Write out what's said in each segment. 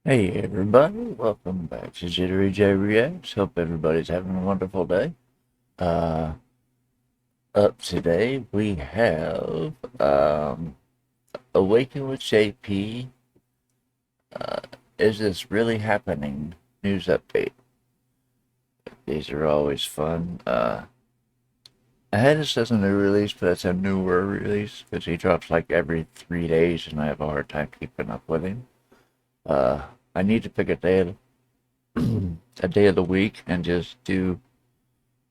Hey everybody, welcome back to Jittery J Reacts. Hope everybody's having a wonderful day. Uh, Up today we have Awaken with JP. Uh, is this really happening? News update. These are always fun. I had this as a new release, but it's a newer release because he drops like every 3 days, and I have a hard time keeping up with him. I need to pick a day of the week and just do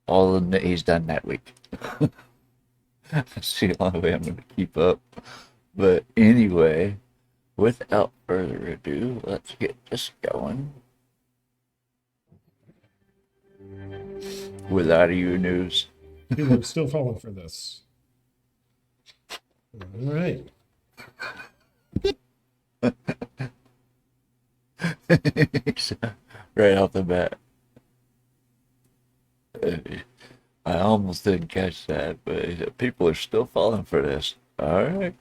all of them that he's done that week. That's the only way I'm going to keep up. But anyway, without further ado, let's get this going. With out of you news. People are still falling for this. All right. Right off the bat. I almost didn't catch that, but people are still falling for this. All right.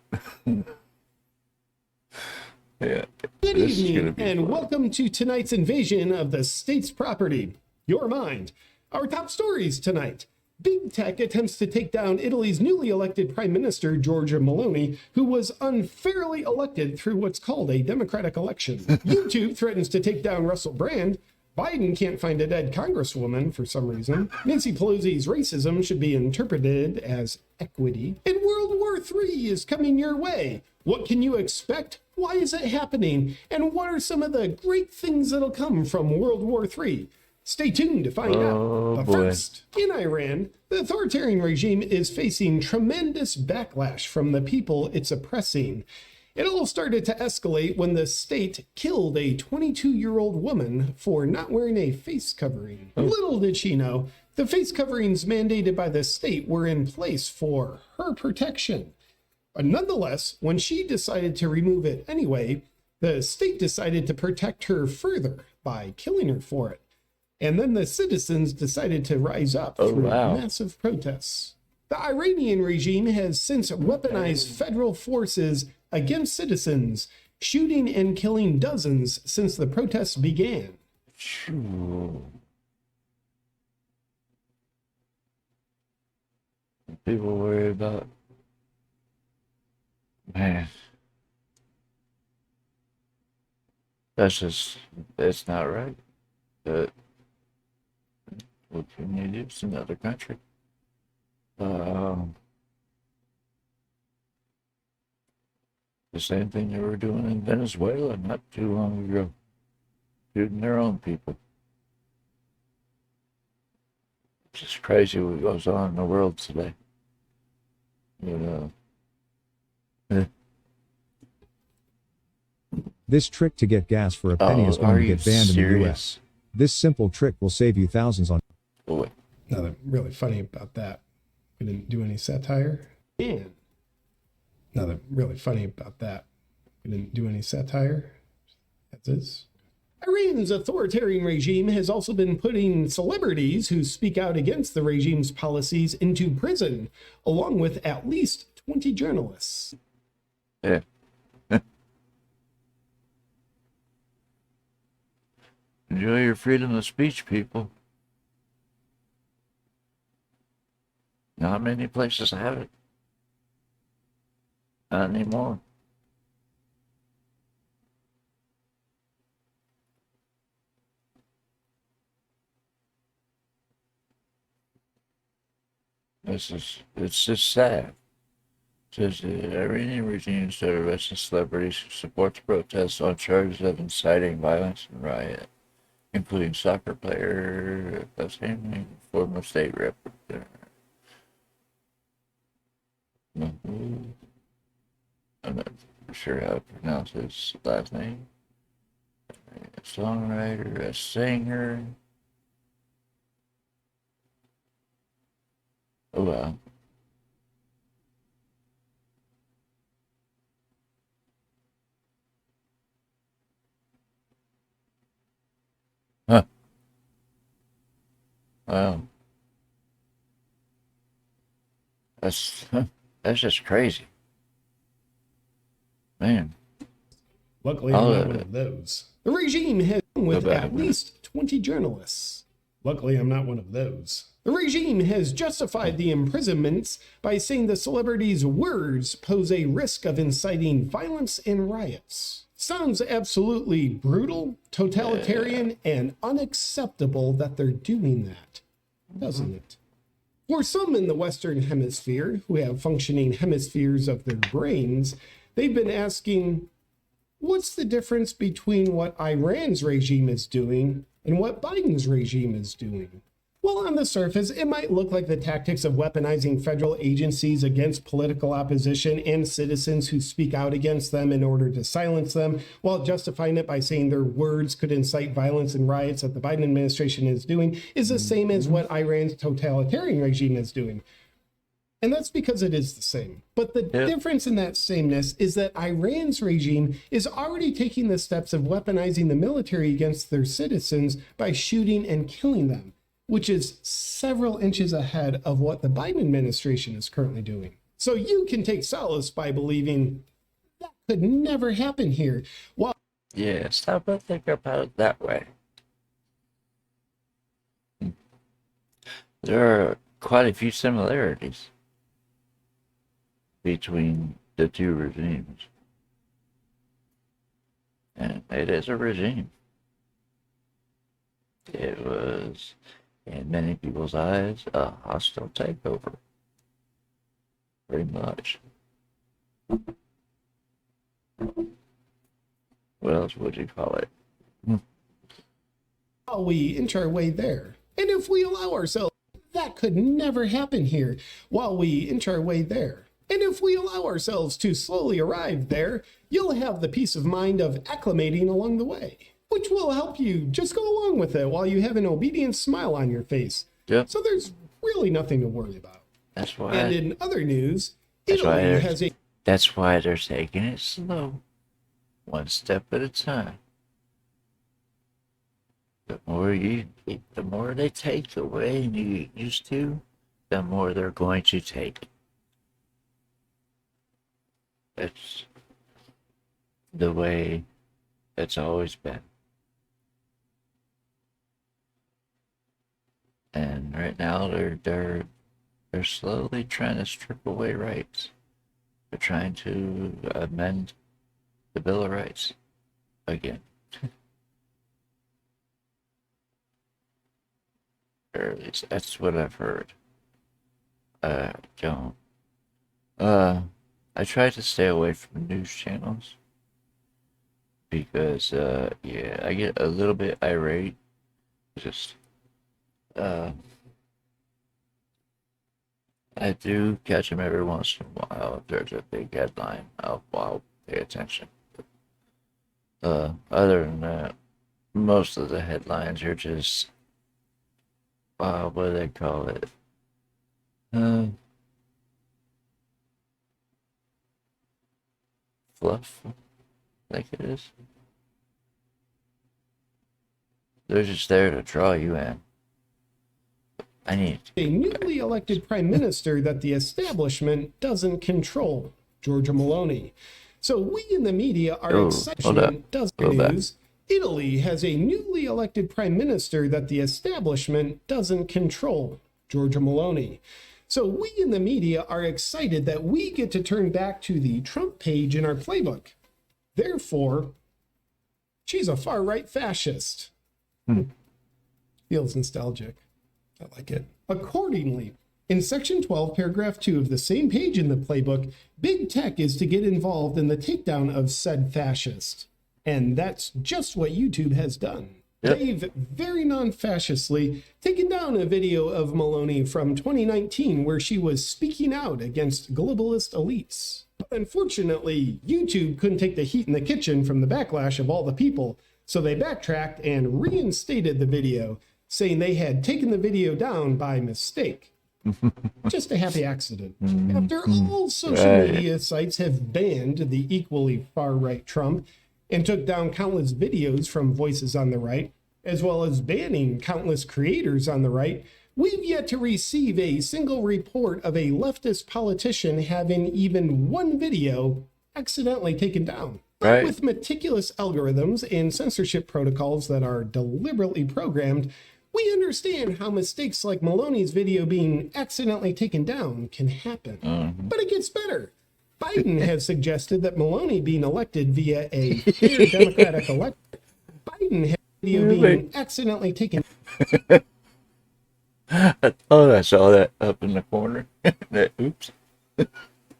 Yeah. Good This is gonna evening, be and fun. welcome to tonight's invasion of the state's property, your mind. Our top stories tonight. Big Tech attempts to take down Italy's newly elected Prime Minister, Giorgia Meloni, who was unfairly elected through what's called a democratic election. YouTube threatens to take down Russell Brand. Biden can't find a dead congresswoman for some reason. Nancy Pelosi's racism should be interpreted as equity. And World War III is coming your way. What can you expect? Why is it happening? And what are some of the great things that'll come from World War III? Stay tuned to find out. But boy. first, in Iran, the authoritarian regime is facing tremendous backlash from the people it's oppressing. It all started to escalate when the state killed a 22-year-old woman for not wearing a face covering. Little did she know, the face coverings mandated by the state were in place for her protection. But nonetheless, when she decided to remove it anyway, the state decided to protect her further by killing her for it. And then the citizens decided to rise up through massive protests. The Iranian regime has since weaponized federal forces against citizens, shooting and killing dozens since the protests began. People worry about, man, it's not right. But what can you do? It's another country. The same thing they were doing in Venezuela not too long ago, shooting their own people. It's just crazy what goes on in the world today. You know. This trick to get gas for a penny is going to get banned in the US. This simple trick will save you thousands on. Boy. Nothing really funny about that. We didn't do any satire. And nothing really funny about that. We didn't do any satire. That's it. Iran's authoritarian regime has also been putting celebrities who speak out against the regime's policies into prison, along with at least 20 journalists. Yeah. Enjoy your freedom of speech, people. Not many places have it. Not anymore. It's just sad. It says the Iranian regime started arresting celebrities who support the protests on charges of inciting violence and riot, including soccer player, former state rep. I'm not sure how to pronounce his last name. A songwriter, a singer. Oh wow. Huh. Wow. That's just crazy. Man. Luckily, I'm not one of those. The regime has with back a at minute. least 20 journalists. Luckily, I'm not one of those. The regime has justified the imprisonments by saying the celebrities' words pose a risk of inciting violence and riots. Sounds absolutely brutal, totalitarian, and unacceptable that they're doing that, doesn't it? For some in the Western Hemisphere who have functioning hemispheres of their brains, they've been asking, what's the difference between what Iran's regime is doing and what Biden's regime is doing? Well, on the surface, it might look like the tactics of weaponizing federal agencies against political opposition and citizens who speak out against them in order to silence them, while justifying it by saying their words could incite violence and riots that the Biden administration is doing, is the same as what Iran's totalitarian regime is doing. And that's because it is the same. But the difference in that sameness is that Iran's regime is already taking the steps of weaponizing the military against their citizens by shooting and killing them, which is several inches ahead of what the Biden administration is currently doing. So you can take solace by believing that could never happen here. Well, Yeah, stop and think about it that way. There are quite a few similarities between the two regimes. And it is a regime. It was, in many people's eyes, a hostile takeover. Pretty much. What else would you call it? while we inch our way there. And if we allow ourselves, that could never happen here while we inch our way there. And if we allow ourselves to slowly arrive there, you'll have the peace of mind of acclimating along the way, which will help you just go along with it while you have an obedient smile on your face. Yep. So there's really nothing to worry about. That's why. And in other news, Italy has a... That's why they're taking it slow, one step at a time. The more they take away and you get used to, the more they're going to take. It's the way it's always been. And right now they're slowly trying to strip away rights. They're trying to amend the Bill of Rights again. Or at least that's what I've heard. Don't. I try to stay away from news channels because, yeah, I get a little bit irate. Just, I do catch them every once in a while. If there's a big headline, I'll pay attention. Other than that, most of the headlines are just, what do they call it? Fluff, I think it is. They're just there to draw you in. I need a newly elected prime minister that the establishment doesn't control, Giorgia Meloni. So we in the media are excited. News. Italy has a newly elected prime minister that the establishment doesn't control, Giorgia Meloni. So we in the media are excited that we get to turn back to the Trump page in our playbook. Therefore, she's a far-right fascist. Feels nostalgic. I like it. Accordingly, in section 12, paragraph 2 of the same page in the playbook, big tech is to get involved in the takedown of said fascist. And that's just what YouTube has done. Yep. They've very non-fascistly taken down a video of Meloni from 2019 where she was speaking out against globalist elites. But unfortunately, YouTube couldn't take the heat in the kitchen from the backlash of all the people, so they backtracked and reinstated the video, saying they had taken the video down by mistake. Just a happy accident. After all social media sites have banned the equally far-right Trump and took down countless videos from voices on the right, as well as banning countless creators on the right, we've yet to receive a single report of a leftist politician having even one video accidentally taken down. But Right. with meticulous algorithms and censorship protocols that are deliberately programmed, we understand how mistakes like Maloney's video being accidentally taken down can happen. But it gets better. Biden has suggested that Maloney being elected via a fair democratic election. Biden has video being accidentally taken Oh, I saw that up in the corner. Oops.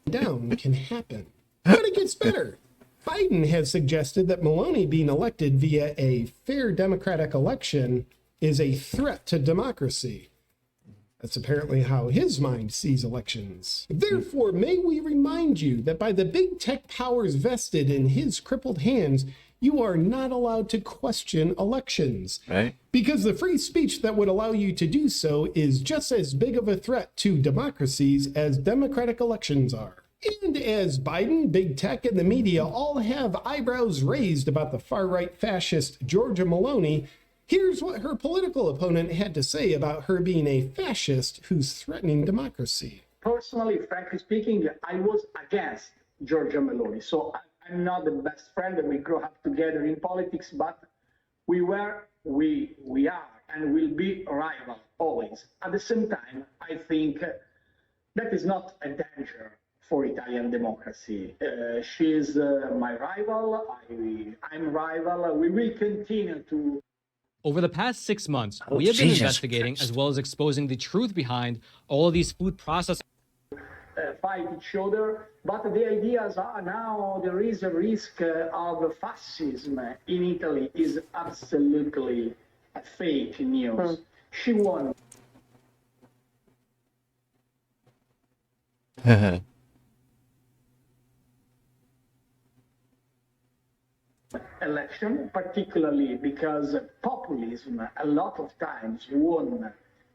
down can happen. But it gets better. Biden has suggested that Maloney being elected via a fair democratic election is a threat to democracy. That's apparently how his mind sees elections. Therefore, may we remind you that by the big tech powers vested in his crippled hands, you are not allowed to question elections. Right. Because the free speech that would allow you to do so is just as big of a threat to democracies as democratic elections are. And as Biden, big tech, and the media all have eyebrows raised about the far-right fascist Georgia Maloney, here's what her political opponent had to say about her being a fascist who's threatening democracy. Personally, frankly speaking, I was against Georgia Meloni. So I'm not the best friend, and we grew up together in politics, but we are, and will be rival always. At the same time, I think that is not a danger for Italian democracy. She is my rival. I'm rival. We will continue to. Over the past 6 months, we have been investigating as well as exposing the truth behind all of these food processing. Fight each other, but the ideas are now there is a risk of fascism in Italy is absolutely fake news. She won. Election, particularly because populism a lot of times won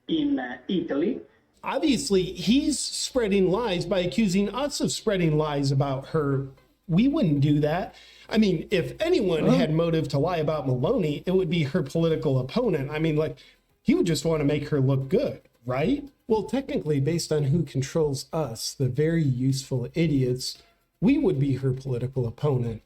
in Italy. Obviously, he's spreading lies by accusing us of spreading lies about her. We wouldn't do that. I mean, if anyone had motive to lie about Maloney, it would be her political opponent. I mean, like, he would just want to make her look good, right? Well, technically, based on who controls us, the very useful idiots, we would be her political opponent.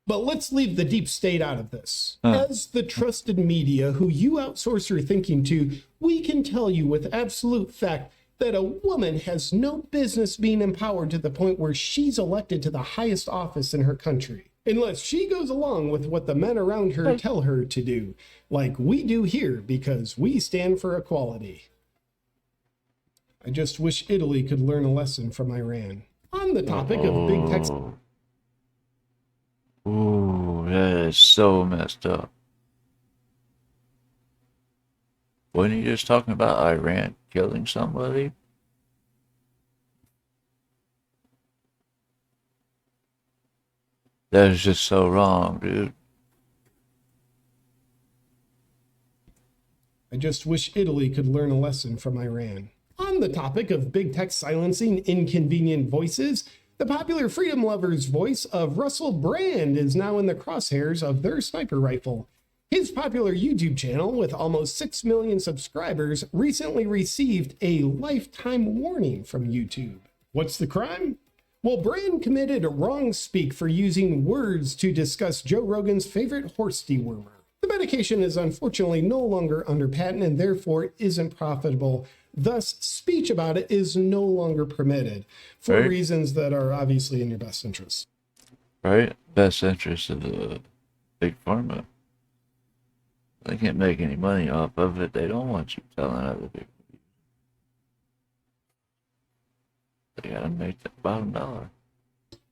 But let's leave the deep state out of this. As the trusted media who you outsource your thinking to, we can tell you with absolute fact that a woman has no business being empowered to the point where she's elected to the highest office in her country, unless she goes along with what the men around her tell her to do, like we do here because we stand for equality. I just wish Italy could learn a lesson from Iran. On the topic of big tech. Ooh, that is so messed up. Wasn't he just talking about Iran killing somebody? That is just so wrong, dude. I just wish Italy could learn a lesson from Iran. On the topic of big tech silencing inconvenient voices, the popular freedom lover's voice of Russell Brand is now in the crosshairs of their sniper rifle. His popular YouTube channel, with almost 6 million subscribers, recently received a lifetime warning from YouTube. What's the crime? Well, Brand committed a wrong speak for using words to discuss Joe Rogan's favorite horse dewormer. The medication is unfortunately no longer under patent and therefore isn't profitable. Thus, speech about it is no longer permitted for reasons that are obviously in your best interest. Right? Best interest of the big pharma. They can't make any money off of it. They don't want you telling other people. They gotta make the bottom dollar.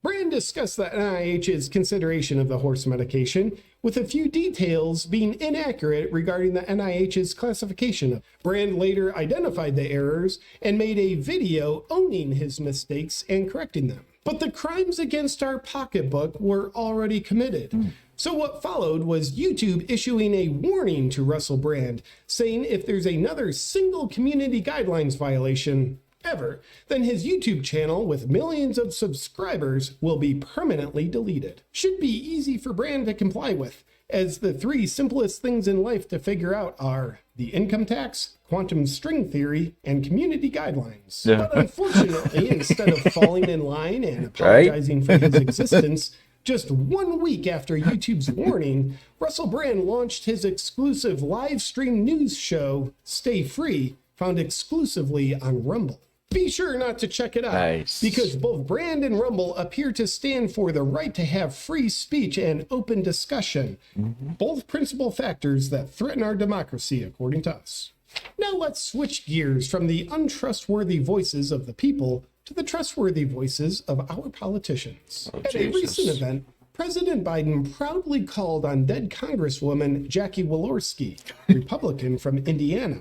Brand discussed the NIH's consideration of the horse medication, with a few details being inaccurate regarding the NIH's classification. Brand later identified the errors and made a video owning his mistakes and correcting them. But the crimes against our pocketbook were already committed. So what followed was YouTube issuing a warning to Russell Brand, saying if there's another single community guidelines violation ever, then his YouTube channel with millions of subscribers will be permanently deleted. Should be easy for Brand to comply with, as the 3 simplest things in life to figure out are the income tax, quantum string theory, and community guidelines. But unfortunately, instead of falling in line and apologizing for his existence, Just 1 week after YouTube's warning, Russell Brand launched his exclusive live stream news show, Stay Free, found exclusively on Rumble. Be sure not to check it out, because both Brand and Rumble appear to stand for the right to have free speech and open discussion, both principal factors that threaten our democracy, according to us. Now let's switch gears from the untrustworthy voices of the people to the trustworthy voices of our politicians. At a recent event, President Biden proudly called on dead Congresswoman Jackie Walorski, Republican from Indiana.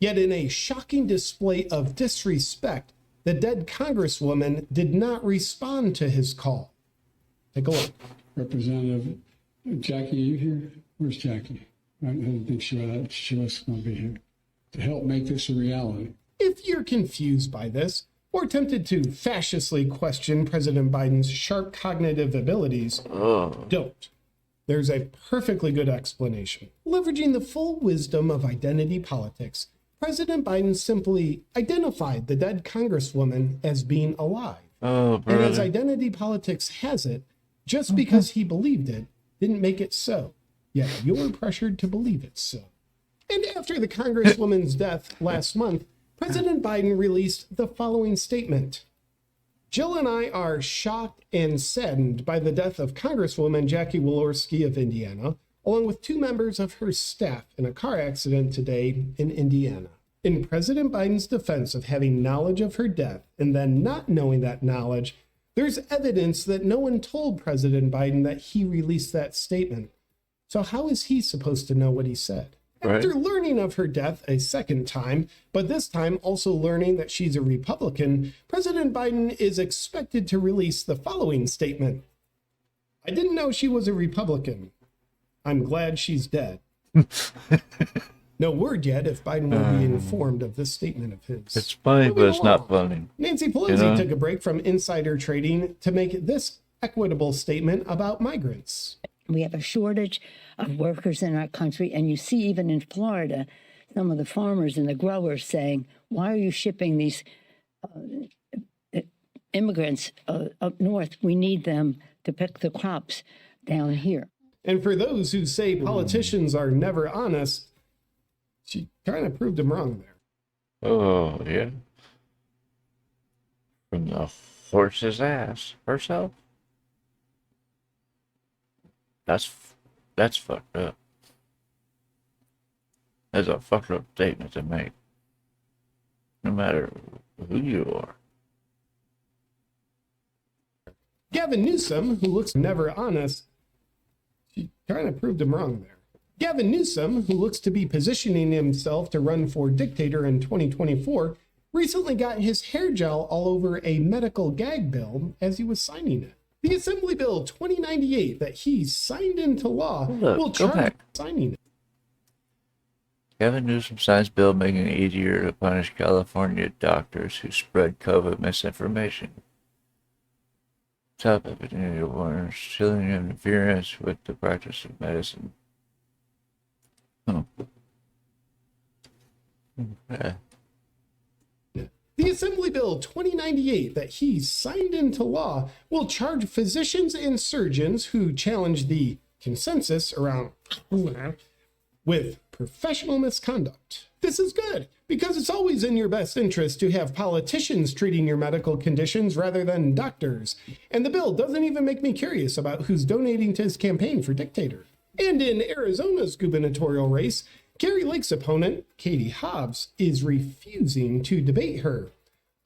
Yet in a shocking display of disrespect, the dead Congresswoman did not respond to his call. Take a look. Representative Jackie, are you here? Where's Jackie? I didn't think she was going to be here to help make this a reality. If you're confused by this, or tempted to fascistly question President Biden's sharp cognitive abilities, don't. There's a perfectly good explanation. Leveraging the full wisdom of identity politics, President Biden simply identified the dead Congresswoman as being alive. And as identity politics has it, just because he believed it didn't make it so. Yet you're pressured to believe it so. And after the Congresswoman's death last month, President Biden released the following statement. Jill and I are shocked and saddened by the death of Congresswoman Jackie Walorski of Indiana, along with 2 members of her staff in a car accident today in Indiana. In President Biden's defense of having knowledge of her death and then not knowing that knowledge, there's evidence that no one told President Biden that he released that statement. So how is he supposed to know what he said? After learning of her death a second time, but this time also learning that she's a Republican, President Biden is expected to release the following statement. I didn't know she was a Republican. I'm glad she's dead. No word yet if Biden will be informed of this statement of his. It's funny, but it's not funny. Nancy Pelosi took a break from insider trading to make this equitable statement about migrants. We have a shortage of workers in our country, and you see even in Florida, some of the farmers and the growers saying, why are you shipping these immigrants up north? We need them to pick the crops down here. And for those who say politicians are never honest, she kind of proved them wrong there. Oh, yeah. From the horse's ass herself. That's fucked up. That's a fucked up statement to make. No matter who you are. Gavin Newsom, who looks never honest, she kind of proved him wrong there. Gavin Newsom, who looks to be positioning himself to run for dictator in 2024, recently got his hair gel all over a medical gag bill as he was signing it. The Assembly Bill 2098 that he signed into law will charge signing it. Gavin Newsom signs bill making it easier to punish California doctors who spread COVID misinformation. Top epidemic warnings, chilling interference with the practice of medicine. Okay. The Assembly Bill 2098 that he signed into law will charge physicians and surgeons who challenge the consensus around with professional misconduct. This is good because it's always in your best interest to have politicians treating your medical conditions rather than doctors. And the bill doesn't even make me curious about who's donating to his campaign for dictator. And in Arizona's gubernatorial race, Kari Lake's opponent, Katie Hobbs, is refusing to debate her.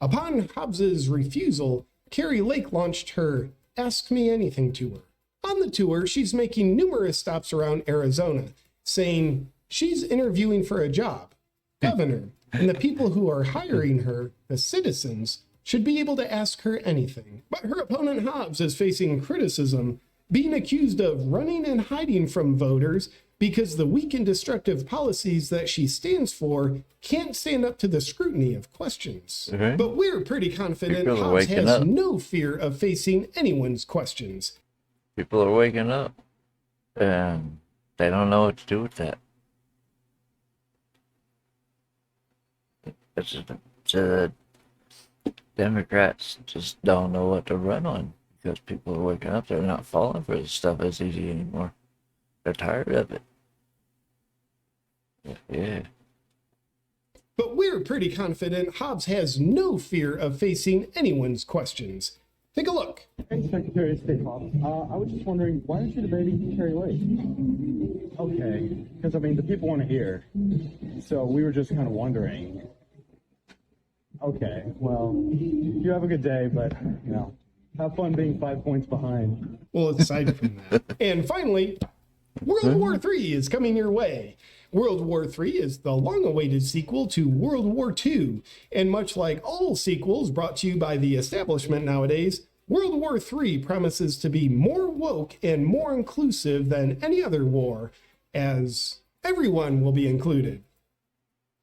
Upon Hobbs's refusal, Kari Lake launched her Ask Me Anything tour. On the tour, she's making numerous stops around Arizona, saying she's interviewing for a job, governor, and the people who are hiring her, the citizens, should be able to ask her anything. But her opponent Hobbs is facing criticism, being accused of running and hiding from voters because the weak and destructive policies that she stands for can't stand up to the scrutiny of questions. But we're pretty confident Hobbs has no fear of facing anyone's questions. People are waking up, and they don't know what to do with that. The Democrats just don't know what to run on because people are waking up. They're not falling for this stuff as easy anymore. They're tired of it. Yeah. But we're pretty confident Hobbs has no fear of facing anyone's questions. Take a look. Hey, Secretary of State Hobbs. I was just wondering, why aren't you debating Cherry Lake? Okay, because, I mean, the people want to hear. So we were just kind of wondering. Okay, well, you have a good day, but, you know, have fun being 5 points behind. Well, aside from that. And finally, World War III is coming your way. World War III is the long-awaited sequel to World War II, and much like all sequels brought to you by the establishment nowadays, World War III promises to be more woke and more inclusive than any other war, as everyone will be included.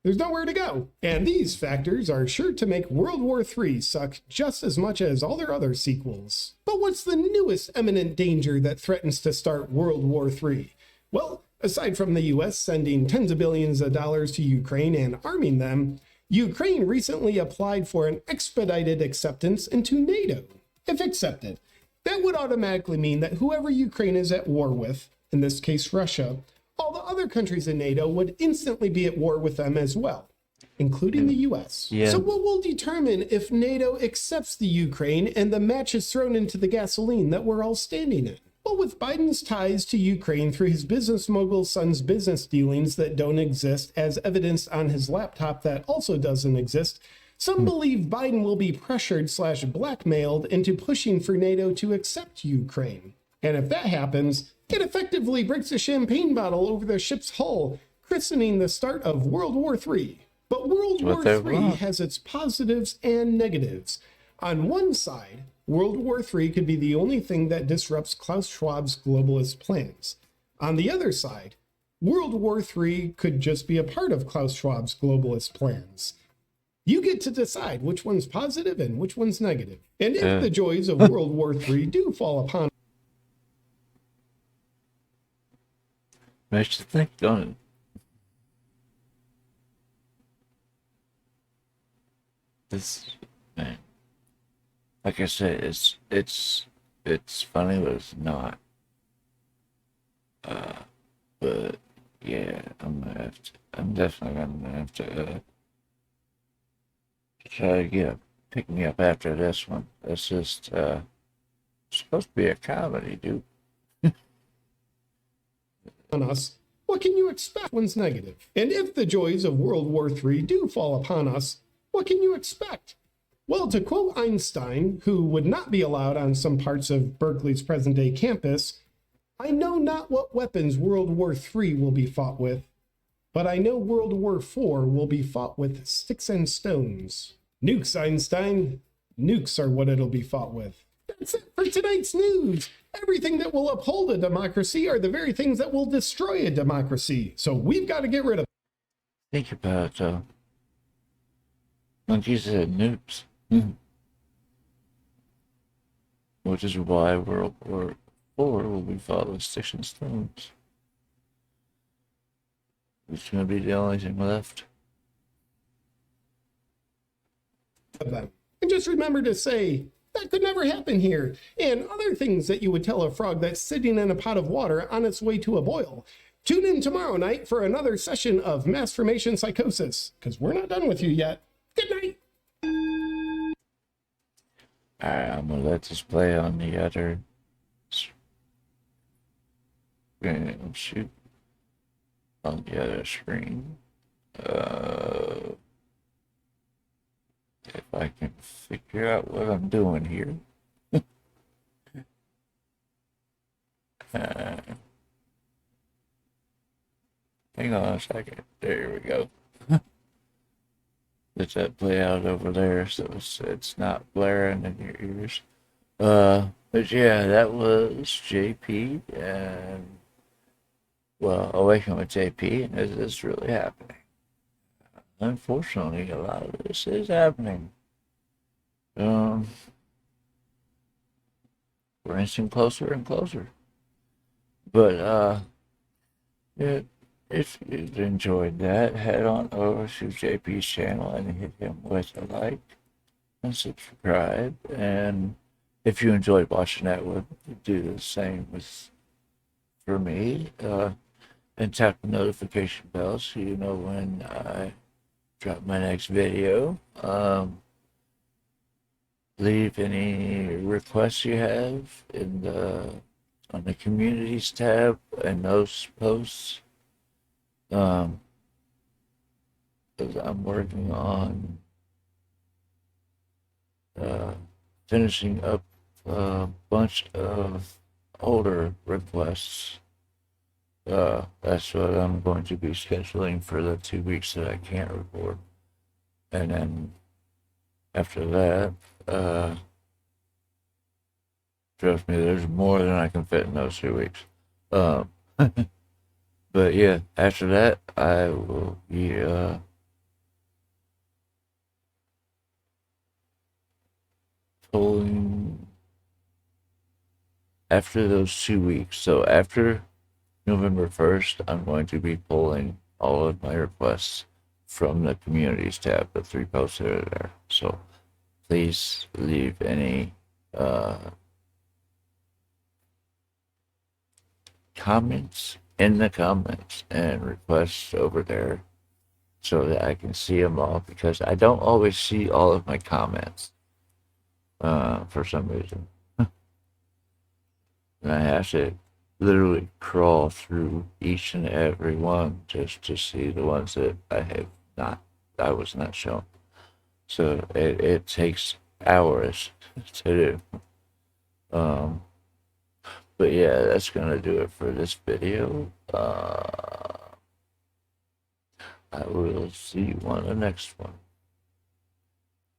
There's nowhere to go, and these factors are sure to make World War III suck just as much as all their other sequels. But what's the newest imminent danger that threatens to start World War III? Well, aside from the US sending tens of billions of dollars to Ukraine and arming them, Ukraine recently applied for an expedited acceptance into NATO. If accepted, that would automatically mean that whoever Ukraine is at war with, in this case Russia, all the other countries in NATO would instantly be at war with them as well, including the US. Yeah. So what will determine if NATO accepts the Ukraine and the match is thrown into the gasoline that we're all standing in? Well, with Biden's ties to Ukraine through his business mogul son's business dealings that don't exist, as evidenced on his laptop that also doesn't exist, some believe Biden will be pressured/blackmailed into pushing for NATO to accept Ukraine. And if that happens, it effectively breaks a champagne bottle over the ship's hull, christening the start of World War III. But World War III has its positives and negatives. On one side, World War III could be the only thing that disrupts Klaus Schwab's globalist plans. On the other side, World War III could just be a part of Klaus Schwab's globalist plans. You get to decide which one's positive and which one's negative. And if the joys of World War III do fall upon Makes you think, don't it? This, man, like I said, it's funny, but it's not. But yeah, I'm definitely gonna have to try to pick me up after this one. It's just supposed to be a comedy, dude. on us, what can you expect? One's negative. And if the joys of World War III do fall upon us, what can you expect? Well, to quote Einstein, who would not be allowed on some parts of Berkeley's present-day campus, I know not what weapons World War III will be fought with, but I know World War IV will be fought with sticks and stones. Nukes, Einstein. Nukes are what it'll be fought with. That's it for tonight's news. Everything that will uphold a democracy are the very things that will destroy a democracy. So we've got to get rid of. Think about it, though. Like you said, nukes. Which is why World War IV will be fought with sticks and stones. It's going to be the only thing left. Them. And just remember to say, that could never happen here, and other things that you would tell a frog that's sitting in a pot of water on its way to a boil. Tune in tomorrow night for another session of Mass Formation Psychosis, because we're not done with you yet. Good night. Alright, I'm going to let this play on the other shoot on the other screen. If I can figure out what I'm doing here. Hang on a second. There we go. Let that play out over there so it's not blaring in your ears. But yeah, that was JP and, well, Awaken with JP, and this is really happening. Unfortunately, a lot of this is happening. We're inching closer and closer. But, if you enjoyed that, head on over to JP's channel and hit him with a like and subscribe. And if you enjoyed watching that, would do the same for me. And tap the notification bell so you know when I drop my next video. Leave any requests you have in on the communities tab and those posts. Because I'm working on finishing up a bunch of older requests. That's what I'm going to be scheduling for the 2 weeks that I can't record. And then after that, trust me, there's more than I can fit in those 2 weeks. But yeah, after that, I will be pulling after those 2 weeks. So after November 1st, I'm going to be pulling all of my requests from the communities tab, the 3 posts that are there. So please leave any comments in the comments and requests over there so that I can see them all, because I don't always see all of my comments for some reason. And I have to literally crawl through each and every one just to see the ones that I was not shown. So it takes hours to do. But yeah, that's gonna do it for this video. I will see you on the next one.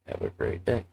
Have a great day.